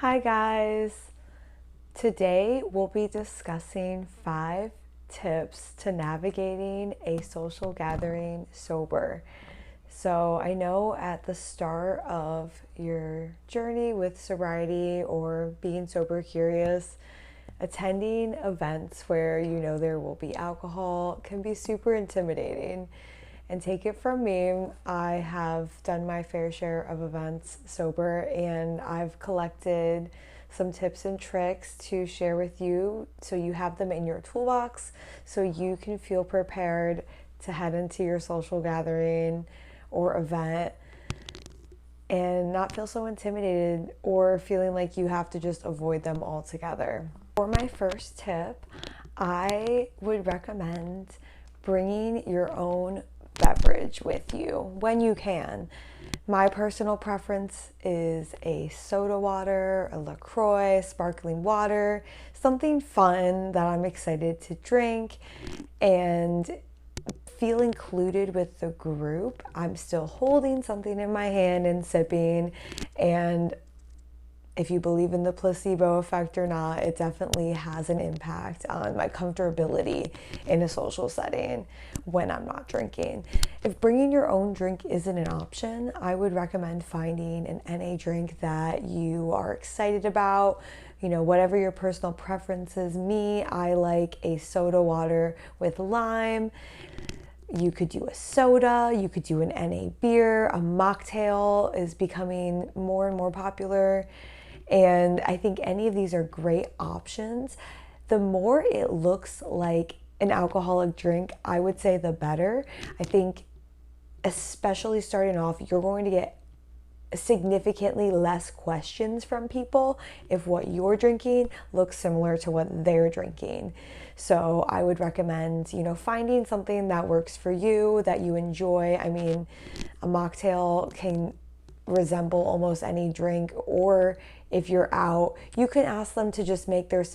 Hi guys! Today we'll be discussing 5 tips to navigating a social gathering sober. So I know at the start of your journey with sobriety or being sober curious, attending events where you know there will be alcohol can be super intimidating. And take it from me, I have done my fair share of events sober, and I've collected some tips and tricks to share with you so you have them in your toolbox so you can feel prepared to head into your social gathering or event and not feel so intimidated or feeling like you have to just avoid them altogether. For my first tip, I would recommend bringing your own beverage with you when you can. My personal preference is a soda water, a LaCroix, sparkling water, something fun that I'm excited to drink and feel included with the group. I'm still holding something in my hand and sipping, and if you believe in the placebo effect or not, it definitely has an impact on my comfortability in a social setting when I'm not drinking. If bringing your own drink isn't an option, I would recommend finding an NA drink that you are excited about. You know, whatever your personal preference is. Me, I like a soda water with lime. You could do a soda, you could do an NA beer, a mocktail is becoming more and more popular. And I think any of these are great options. The more it looks like an alcoholic drink, I would say the better. I think especially starting off, you're going to get significantly less questions from people if what you're drinking looks similar to what they're drinking. So I would recommend, finding something that works for you, that you enjoy. I mean, a mocktail can resemble almost any drink, or if you're out, you can ask them to just make their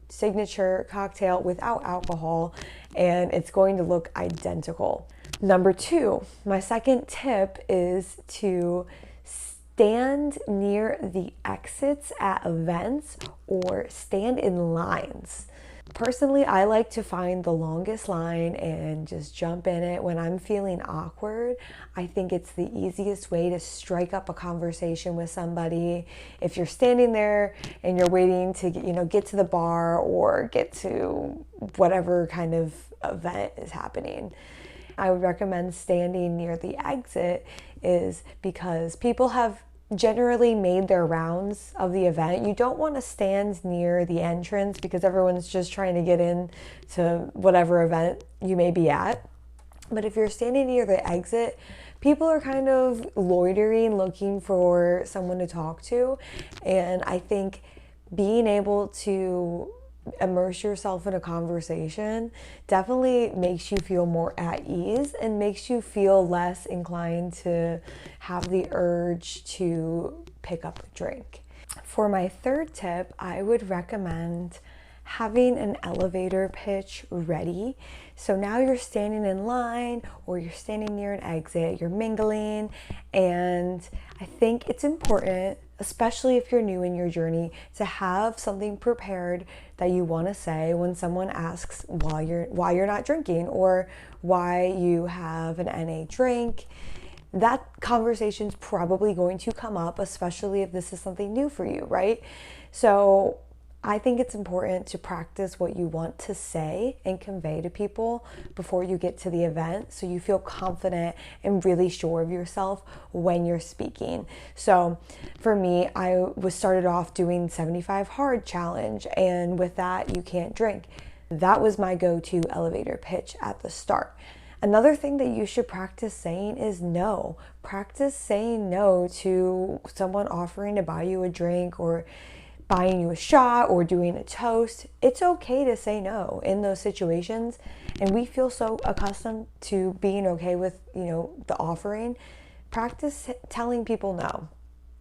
signature cocktail without alcohol, and it's going to look identical. Number 2, my second tip is to stand near the exits at events or stand in lines. Personally, I like to find the longest line and just jump in it when I'm feeling awkward. I think it's the easiest way to strike up a conversation with somebody. If you're standing there and you're waiting to get to the bar or get to whatever kind of event is happening, I would recommend standing near the exit is because people have generally made their rounds of the event. You don't want to stand near the entrance because everyone's just trying to get in to whatever event you may be at. But if you're standing near the exit, people are kind of loitering, looking for someone to talk to. And I think being able to immerse yourself in a conversation definitely makes you feel more at ease and makes you feel less inclined to have the urge to pick up a drink. For my third tip, I would recommend having an elevator pitch ready. So now you're standing in line or you're standing near an exit, you're mingling, and I think it's important, especially if you're new in your journey, to have something prepared that you want to say when someone asks why you're not drinking or why you have an NA drink. That conversation's probably going to come up, especially if this is something new for you, right? So I think it's important to practice what you want to say and convey to people before you get to the event so you feel confident and really sure of yourself when you're speaking. So for me, I was started off doing 75 hard challenge, and with that, you can't drink. That was my go-to elevator pitch at the start. Another thing that you should practice saying is no. Practice saying no to someone offering to buy you a drink or buying you a shot or doing a toast. It's okay to say no in those situations, and we feel so accustomed to being okay with the offering. Practice telling people no.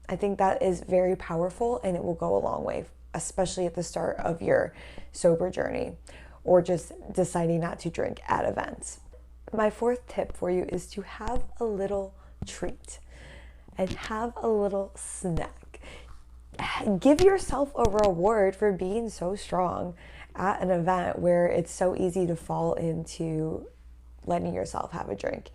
I think that is very powerful, and it will go a long way, especially at the start of your sober journey or just deciding not to drink at events. My fourth tip for you is to have a little treat and have a little snack. give yourself a reward for being so strong at an event where it's so easy to fall into letting yourself have a drink.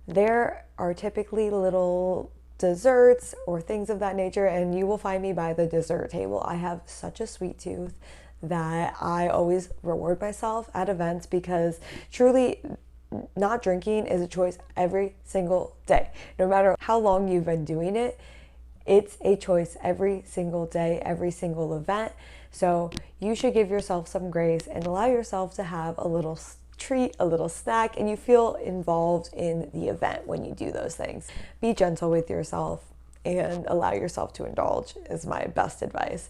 There are typically little desserts or things of that nature, and you will find me by the dessert table. I have such a sweet tooth that I always reward myself at events, because truly not drinking is a choice every single day. No matter how long you've been doing it, it's a choice every single day, every single event. So you should give yourself some grace and allow yourself to have a little treat, a little snack, and you feel involved in the event when you do those things. Be gentle with yourself and allow yourself to indulge is my best advice.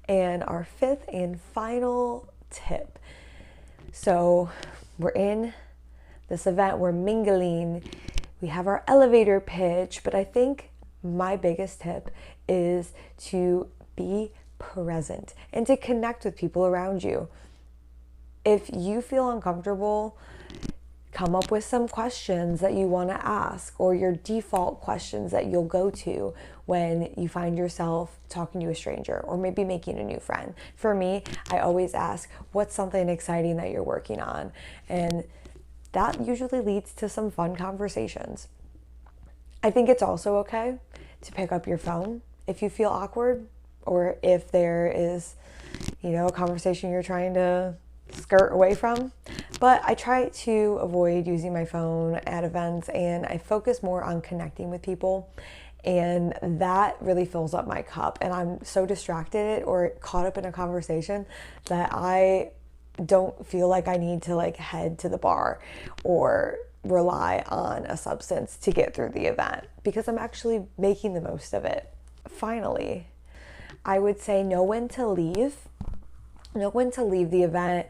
And our fifth and final tip. So we're in this event, we're mingling, we have our elevator pitch, but I think my biggest tip is to be present and to connect with people around you. If you feel uncomfortable, come up with some questions that you want to ask, or your default questions that you'll go to when you find yourself talking to a stranger or maybe making a new friend. For me, I always ask, what's something exciting that you're working on? And that usually leads to some fun conversations. I think it's also okay to pick up your phone if you feel awkward, or if there is, a conversation you're trying to skirt away from. But I try to avoid using my phone at events, and I focus more on connecting with people, and that really fills up my cup. And I'm so distracted or caught up in a conversation that I don't feel like I need to head to the bar or rely on a substance to get through the event, because I'm actually making the most of it. Finally, I would say know when to leave. Know when to leave the event.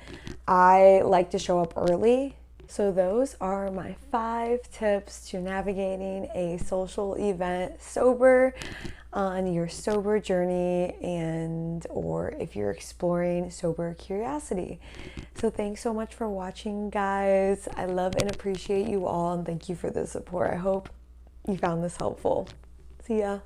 I like to show up early. So those are my 5 tips to navigating a social event sober on your sober journey, and or if you're exploring sober curiosity. So thanks so much for watching, guys. I love and appreciate you all, and thank you for the support. I hope you found this helpful. See ya.